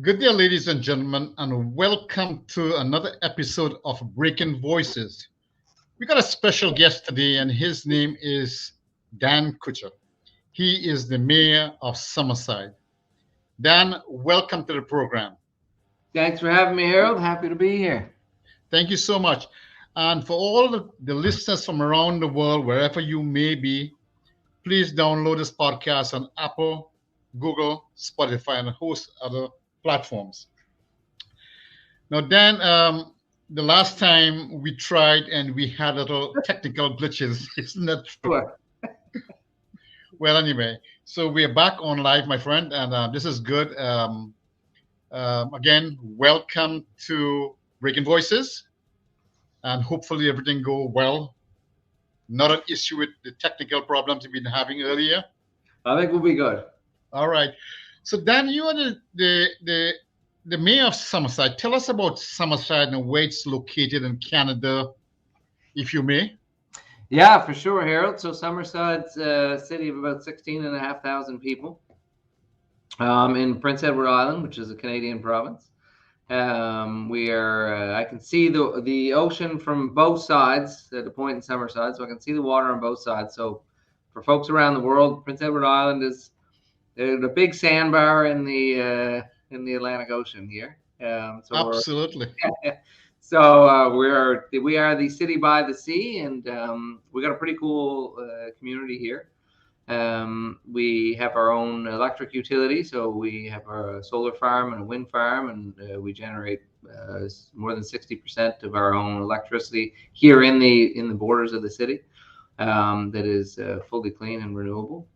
Good day, ladies and gentlemen, and welcome to another episode of Breaking Voices. We got a special guest today, and his name is Dan Kutcher. He is the mayor of Summerside. Dan, welcome to the program. Thanks for having me, Harold. Happy to be here. Thank you so much. And for all the listeners from around the world, wherever you may be, please download this podcast on Apple, Google, Spotify, and a host other platforms. Now, Dan, the last time we tried and we had little technical glitches, isn't that true? Sure. Well, anyway, so we're back on live, my friend, and this is good. Again, welcome to Breaking Voices, and hopefully everything go well. Not an issue with the technical problems we've been having earlier. I think we'll be good. All right. So, Dan, you are the mayor of Summerside. Tell us about Summerside and where it's located in Canada, if you may. Yeah, for sure, Harold. So Summerside's a city of about 16,500 people in Prince Edward Island, which is a Canadian province. We are. I can see the ocean from both sides at a point in Summerside, so I can see the water on both sides. So for folks around the world, Prince Edward Island is the big sandbar in the Atlantic Ocean here. Absolutely. We are the city by the sea, and we got a pretty cool community here. We have our own electric utility, so we have a solar farm and a wind farm, and we generate more than 60% of our own electricity here in the borders of the city. That is fully clean and renewable,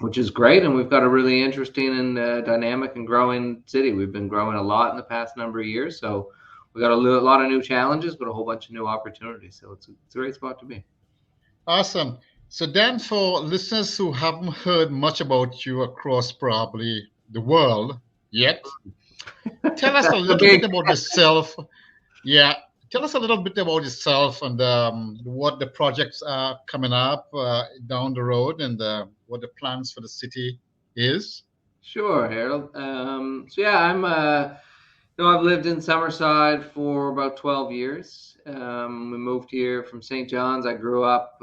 which is great. And we've got a really interesting and dynamic and growing city. We've been growing a lot in the past number of years, so we got a lot of new challenges, but a whole bunch of new opportunities. So it's a great spot to be. Awesome. So, Dan, for listeners who haven't heard much about you across probably the world yet, tell us a That's a little bit big. about yourself. Yeah, tell us a little bit about yourself and what the projects are coming up down the road and what the plans for the city is. Sure, Harold. I've lived in Summerside for about 12 years. We moved here from St. John's. I grew up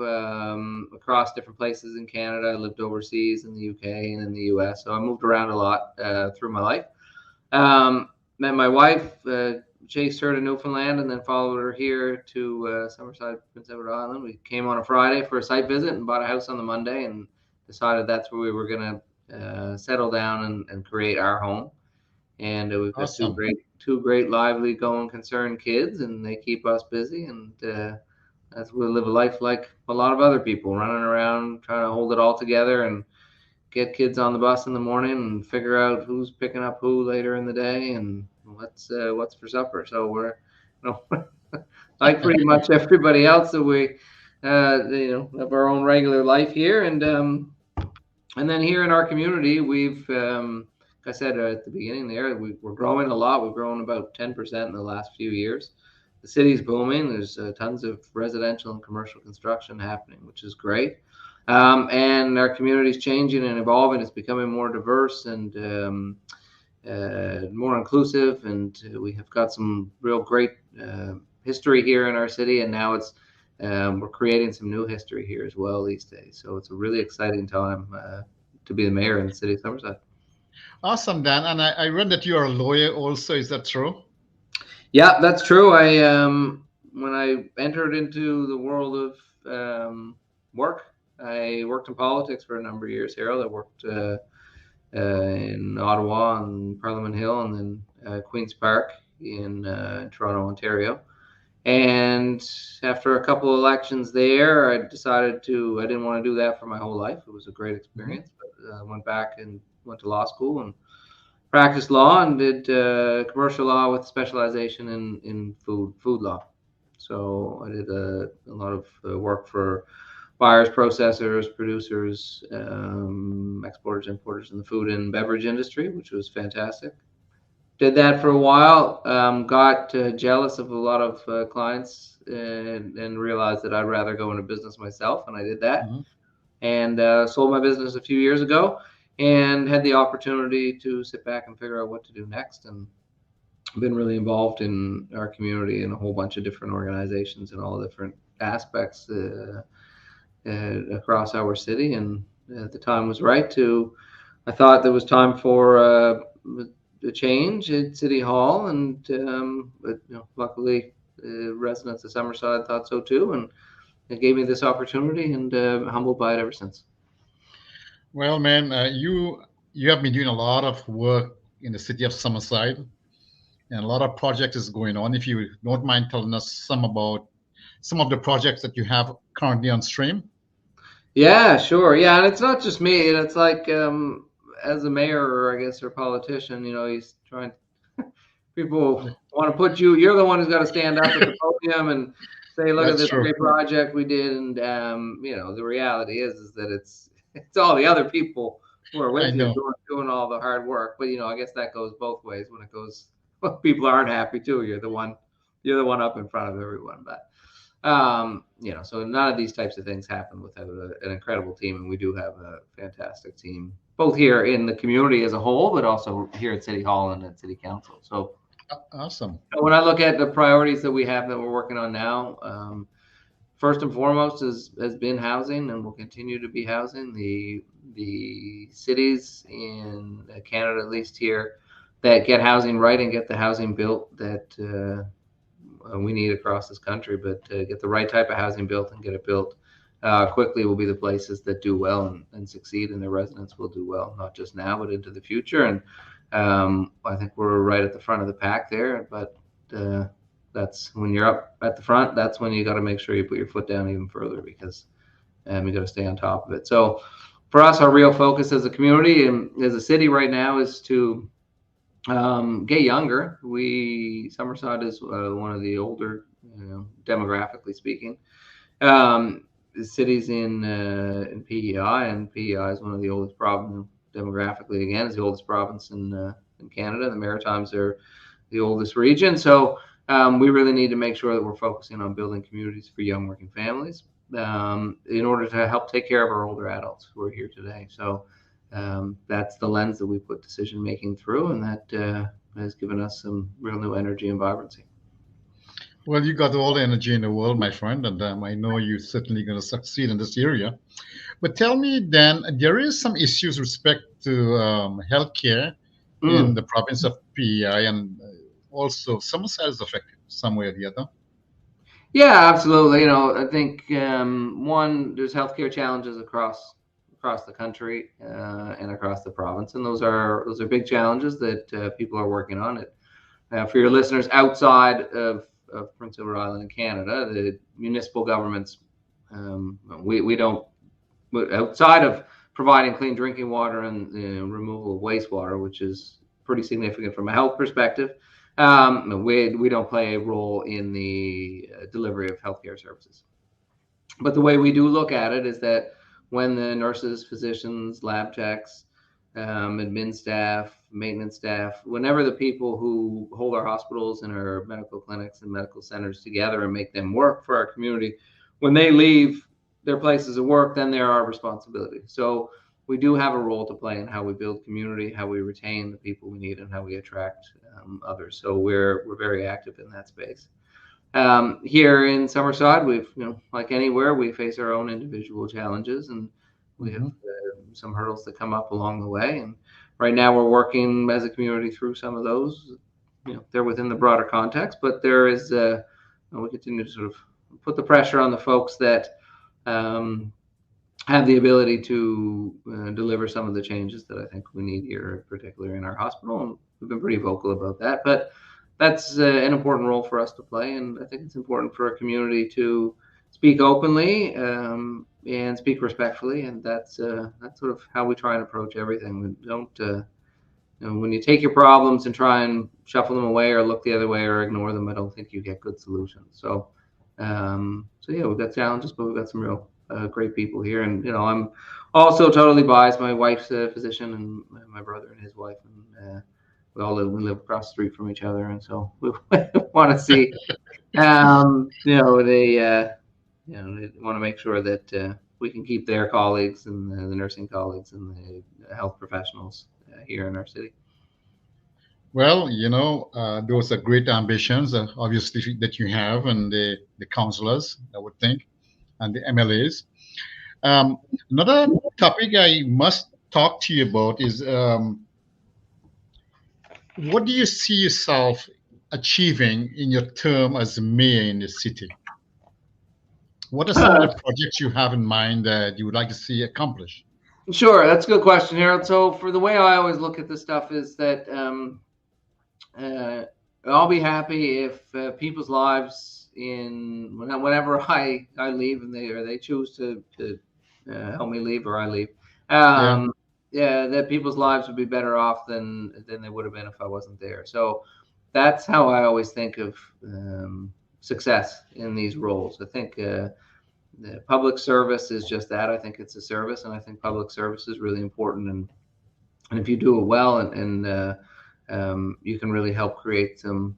across different places in Canada. I lived overseas in the UK and in the US. So I moved around a lot through my life. Met my wife, chased her to Newfoundland, and then followed her here to Summerside, Prince Edward Island. We came on a Friday for a site visit and bought a house on the Monday and decided that's where we were going to settle down and create our home. And we've got Awesome. two great, lively, going concerned kids, and they keep us busy. And that's we live a life like a lot of other people, running around trying to hold it all together and get kids on the bus in the morning and figure out who's picking up who later in the day and what's for supper. So we're, like pretty much everybody else, that we have our own regular life here, and then here in our community, we've, like I said at the beginning there, we're growing a lot. We've grown about 10% in the last few years. The city's booming. There's tons of residential and commercial construction happening, which is great. And our community's changing and evolving. It's becoming more diverse and more inclusive. And we have got some real great history here in our city. And now we're creating some new history here as well these days. So it's a really exciting time to be the mayor in the city of Summerside. Awesome, Dan. And I read that you're a lawyer also. Is that true? Yeah, that's true. When I entered into the world of work, I worked in politics for a number of years, Harold. I worked in Ottawa and Parliament Hill, and then Queen's Park in Toronto, Ontario. And after a couple of elections there, I didn't want to do that for my whole life. It was a great Mhm. experience, but I went back and went to law school and practiced law and did commercial law with specialization in food law. So I did a lot of work for buyers, processors, producers, exporters, importers in the food and beverage industry, which was fantastic. Did that for a while, got jealous of a lot of clients and realized that I'd rather go into business myself, and I did that. Mhm. And sold my business a few years ago. and had the opportunity to sit back and figure out what to do next. And been really involved in our community in a whole bunch of different organizations and all different aspects across our city. And the time was right to. I thought there was time for a change at City Hall, and but luckily, residents of Summerside thought so too, and it gave me this opportunity, and humbled by it ever since. Well, man, you have been doing a lot of work in the city of Summerside, and a lot of projects is going on. If you don't mind telling us some of the projects that you have currently on stream. Yeah, sure. Yeah, and it's not just me. It's like as a mayor, or I guess, or politician, he's trying. People want to put you. You're the one who's got to stand up at the podium and say, "Look at That's this true. great project we did." And the reality is that it's all the other people who are I with you know. doing all the hard work. But I guess that goes both ways. When people aren't happy too, you're the one up in front of everyone. But so none of these types of things happen without an incredible team, and we do have a fantastic team, both here in the community as a whole, but also here at City Hall and at City Council. So Awesome. when I look at the priorities that we have that we're working on now, first and foremost has been housing, and will continue to be housing. The cities in Canada, at least here, that get housing right and get the housing built that we need across this country, but to get the right type of housing built and get it built quickly will be the places that do well and succeed, and their residents will do well, not just now, but into the future. And I think we're right at the front of the pack there. But that's when you're up at the front, that's when you got to make sure you put your foot down even further, because you got to stay on top of it. So for us, our real focus as a community and as a city right now is to get younger. Summerside is one of the older, demographically speaking, cities in PEI, and PEI is one of the oldest provinces demographically. Again, is the oldest province in Canada. The Maritimes are the oldest region. So we really need to make sure that we're focusing on building communities for young working families in order to help take care of our older adults who are here today. So that's the lens that we put decision making through, and that has given us some real new energy and vibrancy. Well, you got all the energy in the world, my friend, and I know you're certainly going to succeed in this area. But tell me, Dan, there is some issues with respect to healthcare in Mm. the province of PEI, and also Somerset is affected some way or the other. Yeah, absolutely. I think one, there's healthcare challenges across the country and across the province, and those are big challenges that people are working on. It for your listeners outside of Prince Edward Island in Canada, the municipal governments, we don't, outside of providing clean drinking water and removal of wastewater, which is pretty significant from a health perspective. We don't play a role in the delivery of healthcare services. But the way we do look at it is that when the nurses, physicians, lab techs, admin staff, maintenance staff, whenever the people who hold our hospitals and our medical clinics and medical centers together and make them work for our community, when they leave their places of work, then they're our responsibility. So we do have a role to play in how we build community, how we retain the people we need, and how we attract others. So we're very active in that space. Here in Summerside, we've, like anywhere, we face our own individual challenges, and we have some hurdles that come up along the way. And right now we're working as a community through some of those. They're within the broader context, but there is, we continue to sort of put the pressure on the folks that have the ability to deliver some of the changes that I think we need here, particularly in our hospital. And we've been pretty vocal about that, but that's an important role for us to play. And I think it's important for a community to speak openly and speak respectfully. And that's sort of how we try and approach everything. We don't, when you take your problems and try and shuffle them away or look the other way or ignore them, I don't think you get good solutions. So yeah, we've got challenges, but we've got some real great people here. And I'm also totally biased. My wife's a physician, and my brother and his wife, and we live across the street from each other, and so we want to see, they want to make sure that we can keep their colleagues and the nursing colleagues and the health professionals here in our city. Well, those are great ambitions, obviously, that you have, and the councillors, I would think, and the MLAs. Another topic I must talk to you about is what do you see yourself achieving in your term as mayor in the city? What are some of the projects you have in mind that you would like to see accomplished? Sure, that's a good question, Harold. So, for the way I always look at this stuff is that uh, I'll be happy if people's lives whenever I leave and they choose to help me leave or I leave. Yeah, Um, yeah, that people's lives would be better off than they would have been if I wasn't there. So that's how I always think of success in these roles. I think the public service is just that. I think it's a service, and I think public service is really important. And if you do it well, and you can really help create some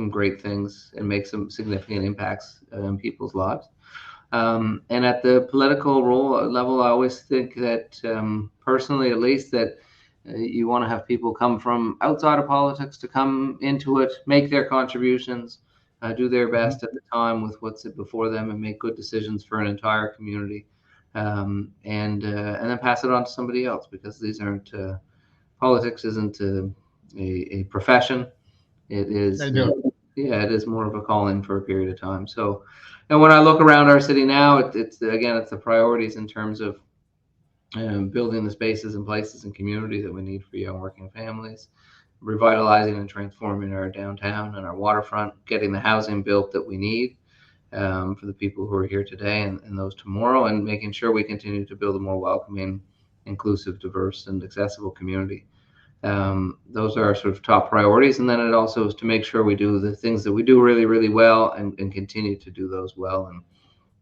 great things and make some significant impacts in people's lives. And at the political level, I always think that, personally, at least, that you want to have people come from outside of politics to come into it, make their contributions, do their mhm, best at the time with what's before them, and make good decisions for an entire community, and then pass it on to somebody else, because these aren't politics isn't a profession. It I is, know. yeah, it is more of a call-in for a period of time. So, and when I look around our city now, it's again, it's the priorities in terms of building the spaces and places and community that we need for young working families, revitalizing and transforming our downtown and our waterfront, getting the housing built that we need for the people who are here today and those tomorrow, and making sure we continue to build a more welcoming, inclusive, diverse, and accessible community. Those are our sort of top priorities. And then it also is to make sure we do the things that we do really, really well, and continue to do those well.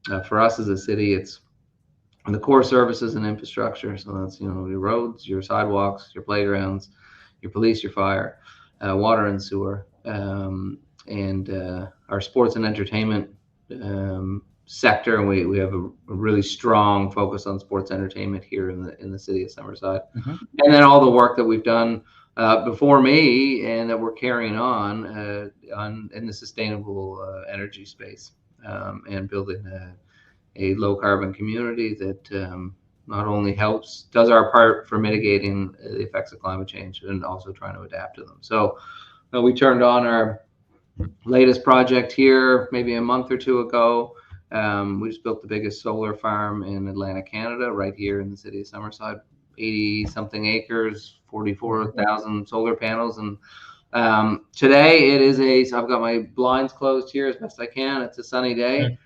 And for us as a city, it's the core services and infrastructure. So that's, your roads, your sidewalks, your playgrounds, your police, your fire, water and sewer, and our sports and entertainment sector. And we have a really strong focus on sports entertainment here in the city of Summerside. Mhm. And then all the work that we've done before me and that we're carrying on in the sustainable energy space, and building a low carbon community that not only does our part for mitigating the effects of climate change, and also trying to adapt to them. So we turned on our latest project here maybe a month or two ago. We just built the biggest solar farm in Atlantic Canada, right here in the city of Summerside, 80 something acres, Wow. 44,000 solar panels. And today I've got my blinds closed here as best I can. It's a sunny Yeah. day.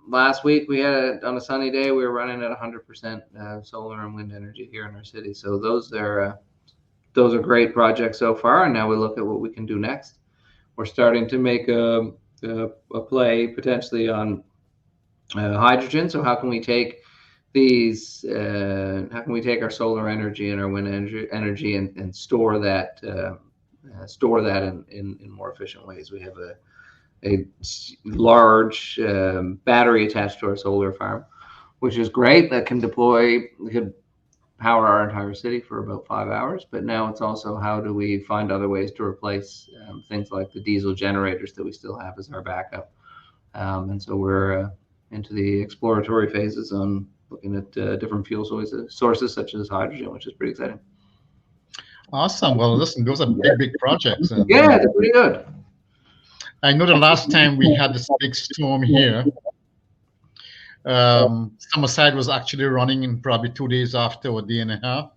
Last week on a sunny day, we were running at 100% solar and wind energy here in our city. So those are great projects so far. And now we look at what we can do next. We're starting to make a play potentially on hydrogen. So how can we take how can we take our solar energy and our wind energy and store that in more efficient ways? We have a large battery attached to our solar farm, which is great. That can we could power our entire city for about 5 hours. But now it's also, how do we find other ways to replace things like the diesel generators that we still have as our backup? And so we're into the exploratory phases on looking at different fuel sources such as hydrogen, which is pretty exciting. Awesome. Well, listen, those are big, big projects. And Yeah, they're pretty good. I know the last time we had this big storm here, Summerside was actually running in probably 2 days after, or a day and a half,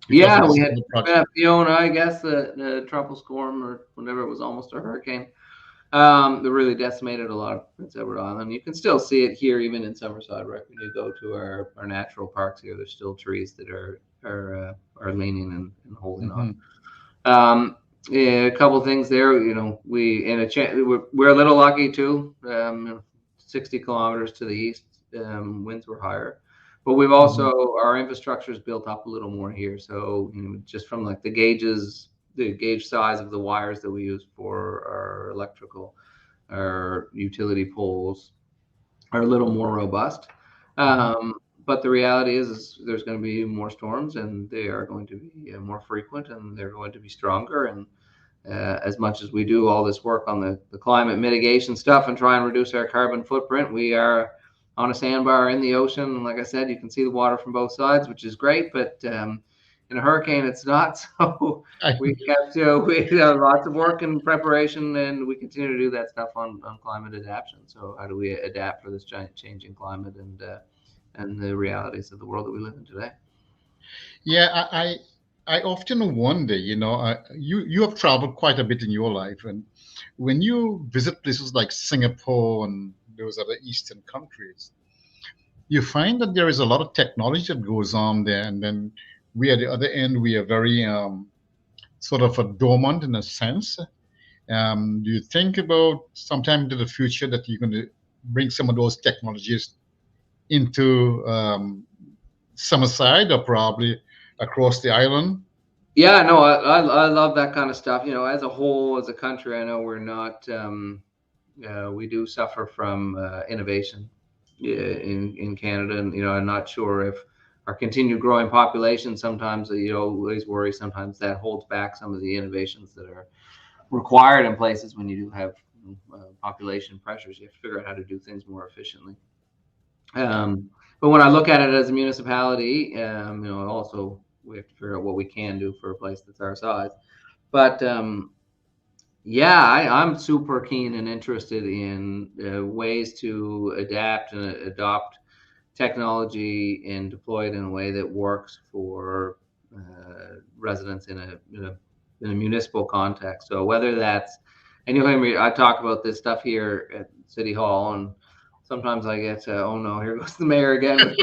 because of Yeah, the we had solar project. Fiona, I guess, the tropical storm, or whenever it was almost a hurricane. That really decimated a lot of Prince Edward Island. You can still see it here, even in Summerside, right? When you go to our natural parks here, there's still trees that are leaning and holding on. Hmm. Yeah, a couple of things there. We're a little lucky too. 60 kilometers to the east, winds were higher, but we've Hmm. also, our infrastructure is built up a little more here. So just from like the gauge size of the wires that we use for our electrical, our utility poles are a little more robust. Mhm. But the reality is there's going to be more storms, and they are going to be more frequent, and they're going to be stronger. And as much as we do all this work on the climate mitigation stuff and try and reduce our carbon footprint, we are on a sandbar in the ocean. And like I said, you can see the water from both sides, which is great. But in a hurricane, it's not. So I, we have lots of work and preparation, and we continue to do that stuff on climate adaptation. So how do we adapt for this giant changing climate and the realities of the world that we live in today? yeah, I often wonder, you have traveled quite a bit in your life, and when you visit places like Singapore and those other Eastern countries, you find that there is a lot of technology that goes on there, and then we at the other end, we are very sort of a dormant in a sense. Do you think about sometime into the future that you're going to bring some of those technologies into Summerside or probably across the island? Yeah, no, I love that kind of stuff. As a whole, as a country, I know we're not. We do suffer from innovation in Canada, and I'm not sure if our continued growing population sometimes always worry. Sometimes that holds back some of the innovations that are required in places when you do have population pressures. You have to figure out how to do things more efficiently. But when I look at it as a municipality, also we have to figure out what we can do for a place that's our size. But yeah, I'm super keen and interested in ways to adapt and adopt technology and deploy it in a way that works for residents in a municipal context. So whether that's, and you'll hear me, I talk about this stuff here at City Hall, and sometimes I get, oh no, here goes the mayor again with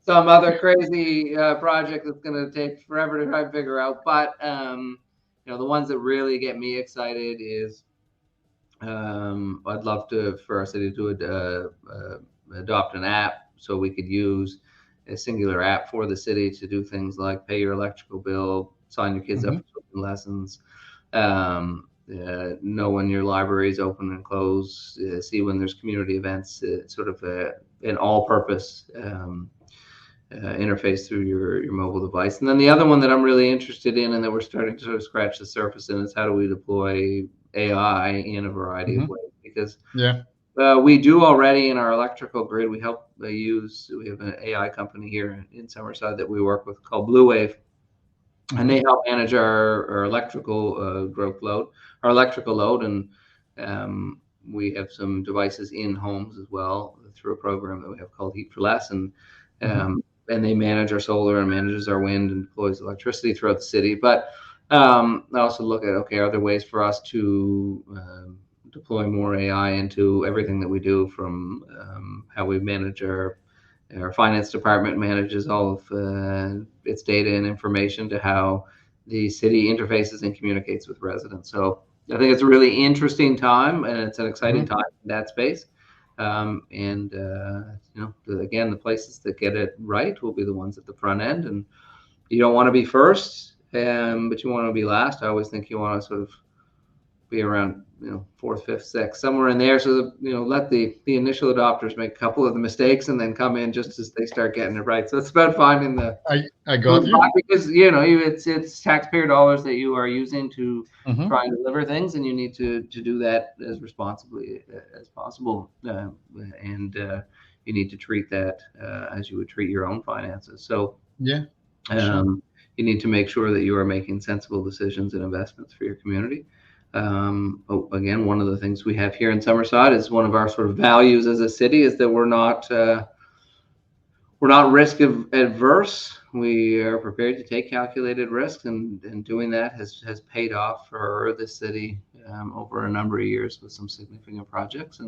some other crazy project that's going to take forever to try and figure out. But the ones that really get me excited is I'd love for our city to adopt an app so we could use a singular app for the city to do things like pay your electrical bill, sign your kids up Hmm. for swimming lessons, know when your library is open and closed, see when there's community events, sort of an all-purpose interface through your mobile device. And then the other one that I'm really interested in and that we're starting to sort of scratch the surface in is how do we deploy AI in a variety of Hmm. ways? Because Yeah. we do already in our electrical grid. We have an AI company here in Summerside that we work with called Blue Wave, and Hmm. they help manage our electrical our electrical load. And we have some devices in homes as well through a program that we have called Heat for Less. Hmm. And they manage our solar and manages our wind and deploys electricity throughout the city. But I also look at, okay, are there ways for us to deploy more AI into everything that we do, from how we manage our finance department manages all of its data and information, to how the city interfaces and communicates with residents. So I think it's a really interesting time, and it's an exciting Hmm. time in that space. And again, the places that get it right will be the ones at the front end. And you don't want to be first, but you want to be last. I always think you want to sort of be around fourth, fifth, sixth, somewhere in there. So that, let the initial adopters make a couple of the mistakes and then come in just as they start getting it right. So it's about finding the I got sweet you. spot, because it's taxpayer dollars that you are using to Hmm. try and deliver things, and you need to do that as responsibly as possible, and you need to treat that as you would treat your own finances. So Yeah, for sure. um, you need to make sure that you are making sensible decisions and investments for your community. Again, one of the things we have here in Summerside is one of our sort of values as a city is that we're not risk adverse. We are prepared to take calculated risks, and doing that has paid off for the city over a number of years with some significant projects.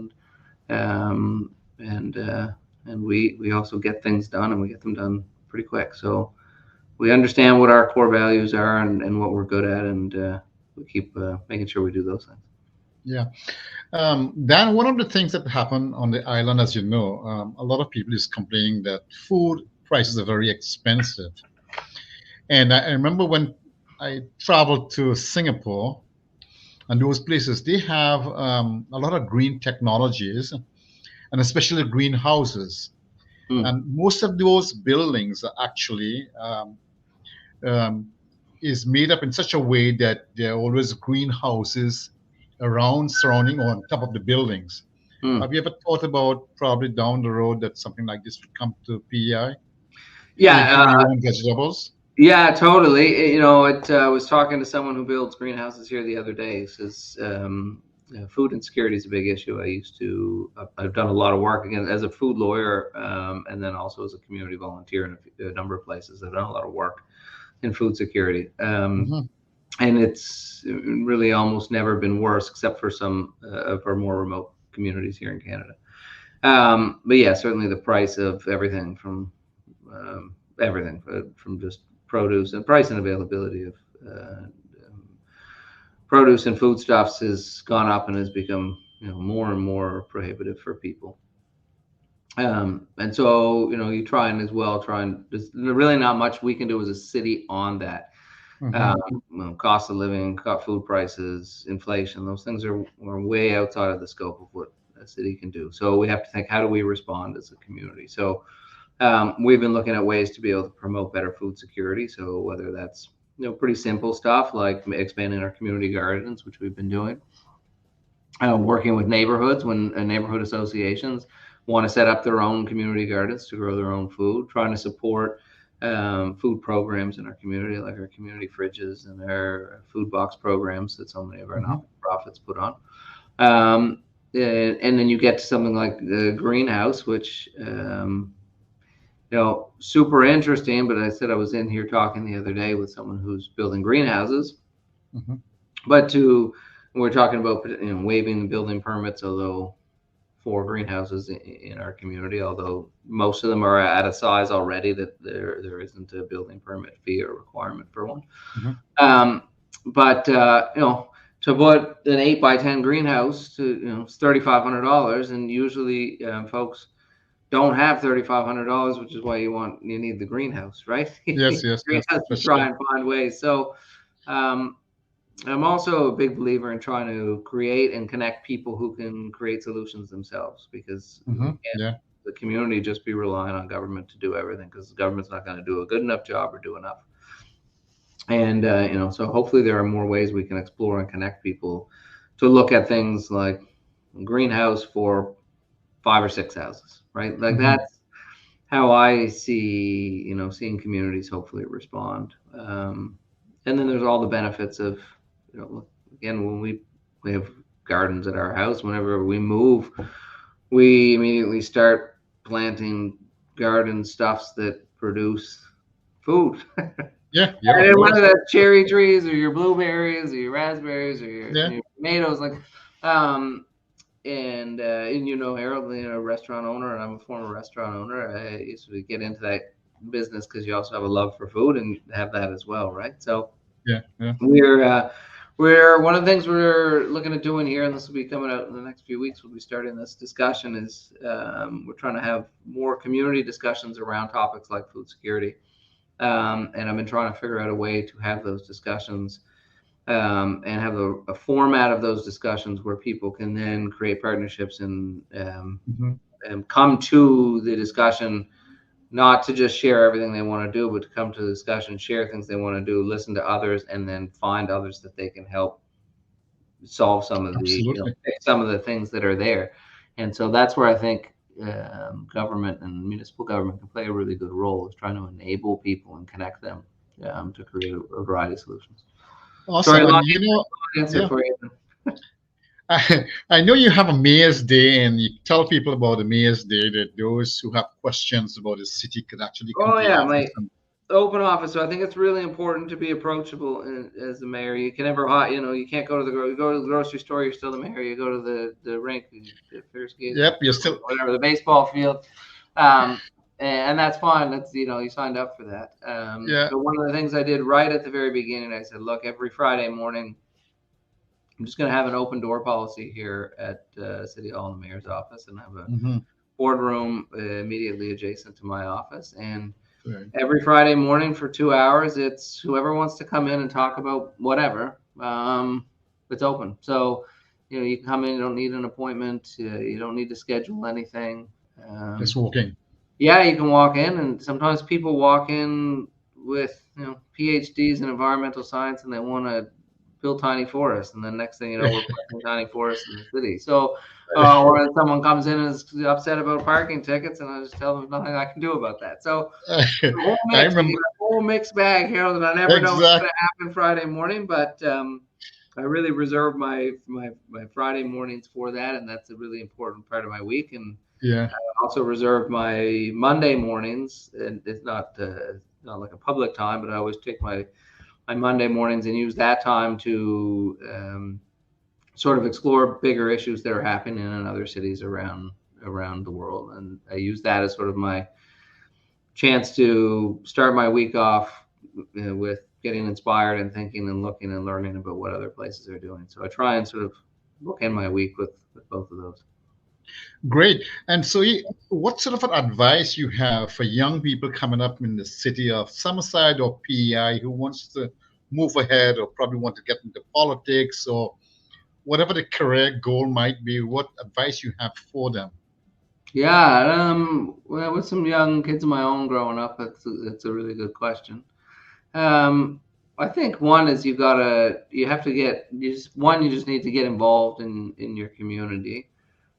Um, and uh, and we also get things done, and we get them done pretty quick. So we understand what our core values are, and what we're good at, and we keep making sure we do those things. Yeah. Dan, one of the things that happen on the island, as you know, a lot of people is complaining that food prices are very expensive. And I remember when I traveled to Singapore and those places, they have a lot of green technologies and especially greenhouses. Mm. And most of those buildings are actually um, is made up in such a way that there are always greenhouses around, surrounding, or on top of the buildings. Mm. Have you ever thought about probably down the road that something like this would come to PEI? So you Yeah, grow your own vegetables? yeah, totally. You know, I was talking to someone who builds greenhouses here the other day. He says food insecurity is a big issue. I've done a lot of work again as a food lawyer, and then also as a community volunteer in a number of places. I've done a lot of work in food security, Hmm. and it's really almost never been worse, except for some of our more remote communities here in Canada. But yeah, certainly the price of everything from just produce and price and availability of um, produce and foodstuffs has gone up and has become more and more prohibitive for people. And so you try and as well try and there's really not much we can do as a city on that. Hmm. Cost of living, food prices, inflation, those things are way outside of the scope of what a city can do. So we have to think, how do we respond as a community? So we've been looking at ways to be able to promote better food security. So whether that's pretty simple stuff like expanding our community gardens, which we've been doing, working with neighborhoods when neighborhood associations want to set up their own community gardens to grow their own food, trying to support food programs in our community, like our community fridges and our food box programs that so many of our Hmm. not-for-profits put on. And then you get to something like the greenhouse, which super interesting. But I said I was in here talking the other day with someone who's building greenhouses, Hmm. but we're talking about waiving the building permits, although for greenhouses in our community, although most of them are at a size already that there isn't a building permit fee or requirement for one. Hmm. Um, but to put an 8x10 greenhouse to it's $3,500, and usually folks don't have $3,500, which is why you need the greenhouse, right? Yes, yes, yes, Greenhouse for to try sure. and find ways. So um, I'm also a big believer in trying to create and connect people who can create solutions themselves, because we Hmm. can't Yeah, the community just be relying on government to do everything, because the government's not going to do a good enough job or do enough. And so hopefully there are more ways we can explore and connect people to look at things like greenhouse for 5 or 6 houses, right? Like hmm, that's how I see, seeing communities hopefully respond. And then there's all the benefits of, again, when we have gardens at our house, whenever we move, we immediately start planting garden stuffs that produce food. yeah, yeah, And of then whether course. that's cherry trees or your blueberries or your raspberries or Yeah, your tomatoes, like, um, and Harold, a restaurant owner, and I'm a former restaurant owner. I used to get into that business because you also have a love for food and have that as well, right? So yeah, yeah. we're one of the things we're looking at doing here, and this will be coming out in the next few weeks. We'll be starting this discussion. Is we're trying to have more community discussions around topics like food security, and I've been trying to figure out a way to have those discussions and have a format of those discussions where people can then create partnerships Hmm. and come to the discussion, not to just share everything they want to do, but to come to the discussion, share things they want to do, listen to others, and then find others that they can help solve Absolutely. fix some of the things that are there. And so that's where I think government and municipal government can play a really good role, is trying to enable people and connect them to create a variety of solutions. Sorry, Awesome. long And answer yeah, for you. I know you have a Mayor's Day, and you tell people about the Mayor's Day that those who have questions about the city could actually come Oh to your yeah, office. my open office. So I think it's really important to be approachable as the mayor. You can never hide. You can't go to you go to the grocery store. You're still the mayor. You go to the rink, the figure skating, Yep, you're still. whatever, the baseball field, um, and that's fine. That's you signed up for that. Yeah. But one of the things I did right at the very beginning, I said, look, every Friday morning, I'm just going to have an open door policy here at City Hall in the mayor's office, and have a Hmm. boardroom immediately adjacent to my office. And Right. every Friday morning for 2 hours, it's whoever wants to come in and talk about whatever. It's open. So, you can come in. You don't need an appointment. You don't need to schedule anything. Just walking. Yeah, you can walk in, and sometimes people walk in with PhDs in environmental science, and they want to build tiny forests, and then next thing you know, we're planting tiny forests in the city. So, or someone comes in and is upset about parking tickets, and I just tell them there's nothing I can do about that. So, the whole I mix, we remember get a whole mixed bag here that I never know what's exact. going to happen Friday morning, but I really reserve my Friday mornings for that, and that's a really important part of my week. And Yeah. also reserve my Monday mornings, and it's not like a public time, but I always take my Monday mornings and use that time to sort of explore bigger issues that are happening in other cities around the world, and I use that as sort of my chance to start my week off with getting inspired and thinking and looking and learning about what other places are doing. So I try and sort of bookend my week with both of those. Great. And so, what sort of an advice you have for young people coming up in the city of Summerside or PEI who wants to move ahead or probably want to get into politics or whatever the career goal might be? What advice you have for them? Yeah, well, with some young kids of my own growing up, that's a really good question. Um, I think one is you have to get you just need to get involved in your community,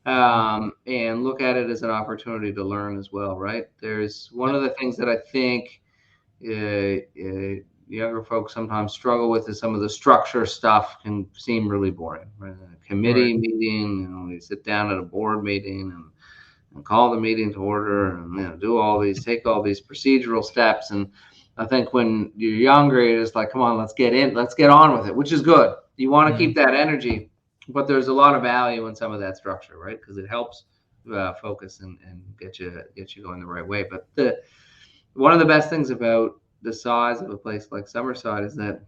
and look at it as an opportunity to learn as well. Right? There's one Yeah. of the things that I think younger folks sometimes struggle with is some of the structure stuff can seem really boring. Right? A Right. committee meeting, you sit down at a board meeting and call the meeting to order, and do all these, take all these procedural steps. And I think when you're younger, it's like, come on, let's get on with it, which is good. You want to Yeah. keep that energy, but there's a lot of value in some of that structure, right? Because it helps focus and get you going the right way. But the one of the best things about the size of a place like Summerside is that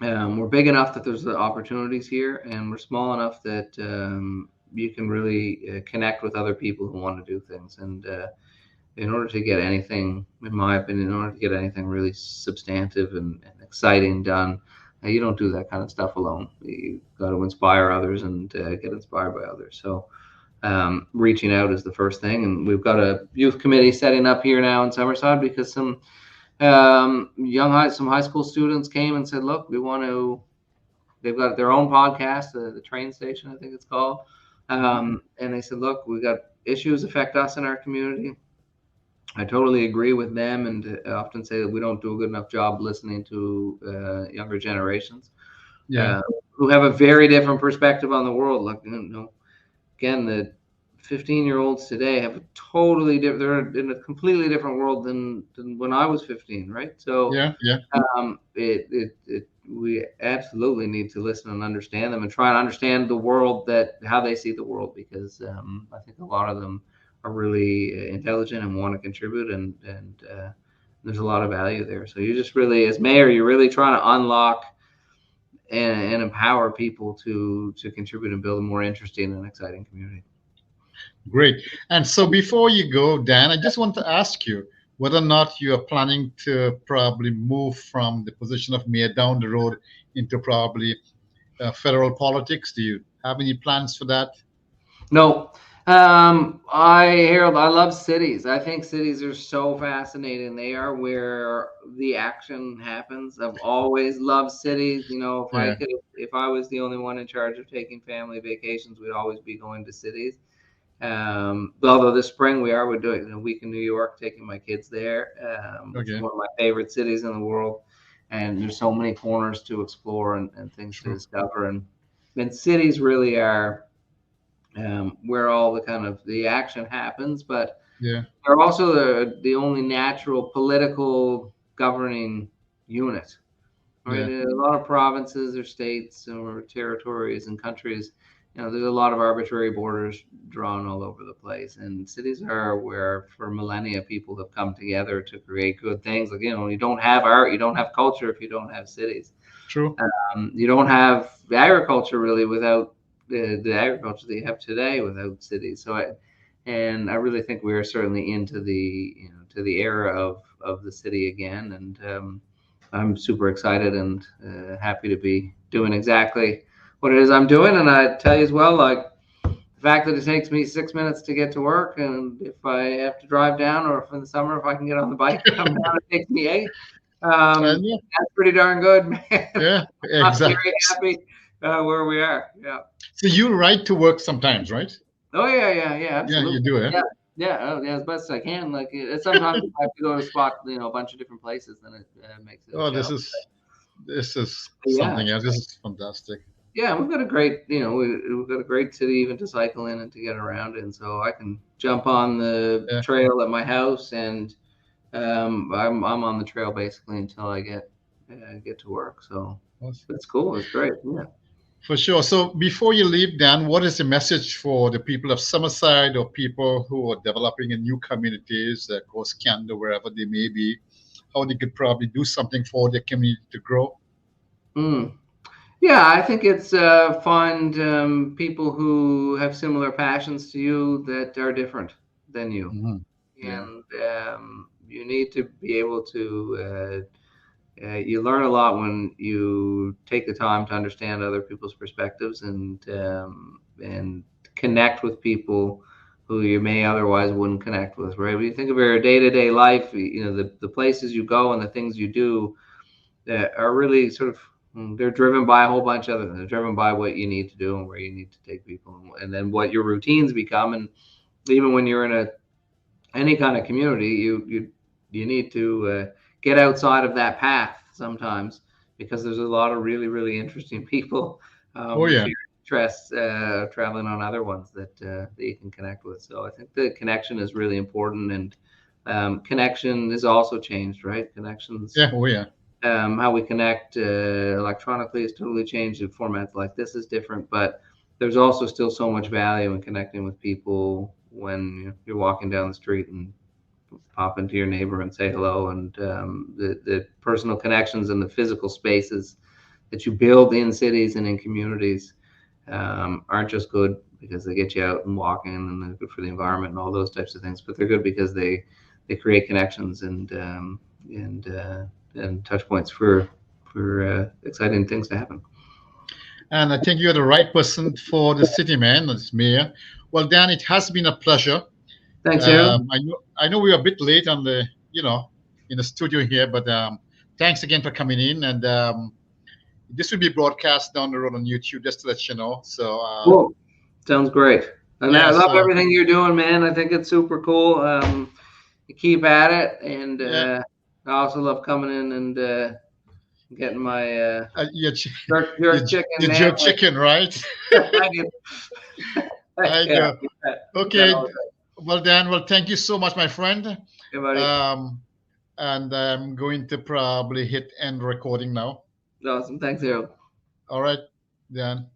we're big enough that there's the opportunities here, and we're small enough that you can really connect with other people who want to do things. And in order to get anything, in my opinion, in order to get anything really substantive and exciting done, you don't do that kind of stuff alone. You got to inspire others and get inspired by others. So reaching out is the first thing, and we've got a youth committee setting up here now in Summerside because some high school students came and said, look, we want to, they've got their own podcast, the train station, I think it's called. Mhm. And they said, look, we got issues affect us in our community. I totally agree with them, and often say that we don't do a good enough job listening to younger generations Yeah. uh, who have a very different perspective on the world. Like, again, the 15-year-olds today have a totally different, they're in a completely different world than when I was 15, right? So Yeah. Yeah. we absolutely need to listen and understand them and try and understand the world, that how they see the world, because I think a lot of them are really intelligent and want to contribute, and there's a lot of value there. So you just really, as mayor, you're really trying to unlock and empower people to contribute and build a more interesting and exciting community. Great. And so before you go, Dan, I just want to ask you whether or not you are planning to probably move from the position of mayor down the road into probably federal politics. Do you have any plans for that? No, Harold, I love cities. I think cities are so fascinating. They are where the action happens. I've always loved cities. Yeah. If I was the only one in charge of taking family vacations, we'd always be going to cities. But although this spring we're doing a week in New York, taking my kids there, which is Okay. one of my favorite cities in the world. And there's so many corners to explore and things to Sure. discover. And cities really are where all the kind of the action happens, but Yeah. they're also the only natural political governing unit. Right, Yeah. in a lot of provinces or states or territories and countries, there's a lot of arbitrary borders drawn all over the place. And cities are where, for millennia, people have come together to create good things. Like, you don't have art, you don't have culture if you don't have cities. True. You don't have agriculture really without the agriculture that you have today without cities. And I really think we are certainly into the era of the city again. And I'm super excited and happy to be doing exactly what it is I'm doing. And I tell you as well, like, the fact that it takes me 6 minutes to get to work, and if I have to drive down, or if in the summer if I can get on the bike and come down, it takes me 8. And yeah, That's pretty darn good, man. yeah, I'm exactly. very happy where we are. Yeah. So you ride to work sometimes, right? Oh yeah, yeah, yeah, Yeah, you absolutely. do, eh? Yeah, yeah, oh, yeah, as best I can. Like sometimes if I have to go to spot, a bunch of different places, then it makes it a Oh, this challenge. is this is But yeah, something else. This is fantastic. yeah, we've got a great, we've got a great city even to cycle in and to get around in. So I can jump on the Yeah, trail at my house, and I'm on the trail basically until I get to work. So awesome. that's cool. It's great. Yeah. For sure. So before you leave, Dan, what is the message for the people of Summerside or people who are developing in new communities across Canada, wherever they may be, how they could probably do something for their community to grow? Mm. Yeah, I think it's find people who have similar passions to you that are different than you, Hmm. Yeah. and you need to be able to. You learn a lot when you take the time to understand other people's perspectives, and connect with people who you may otherwise wouldn't connect with. Right? When you think of your day to day life, the places you go and the things you do that are really sort of, they're driven by a whole bunch of them. They're driven by what you need to do and where you need to take people, and then what your routines become. And even when you're in any kind of community, you need to get outside of that path sometimes, because there's a lot of really really interesting people Oh, with yeah. your interests traveling on other ones that you can connect with. So I think the connection is really important, and connection is also changed, right? Connections, Yeah. Oh, yeah. how we connect electronically has totally changed. In formats like this is different, but there's also still so much value in connecting with people when you're walking down the street and pop into your neighbor and say hello. And the personal connections and the physical spaces that you build in cities and in communities aren't just good because they get you out and walking, and they're good for the environment and all those types of things, but they're good because they create connections and and touch points for exciting things to happen. And I think you're the right person for the city, man, as mayor. Well, Dan, it has been a pleasure. Thanks, Harold. I know we were a bit late on the, in the studio here, but thanks again for coming in. And this will be broadcast down the road on YouTube, just to let you know. So Cool. Sounds great. And I yeah, love so everything you're doing, man. I think it's super cool. You keep at it, and yeah, I also love coming in and getting my your your, jerk chicken, your man. jerk chicken, right? Thank you. I Yeah, go. you bet. You bet Okay. all day. Well, Dan, well, thank you so much, my friend. Hey, buddy. Um, and I'm going to probably hit end recording now. Awesome. Thanks, Harold. All right, Dan.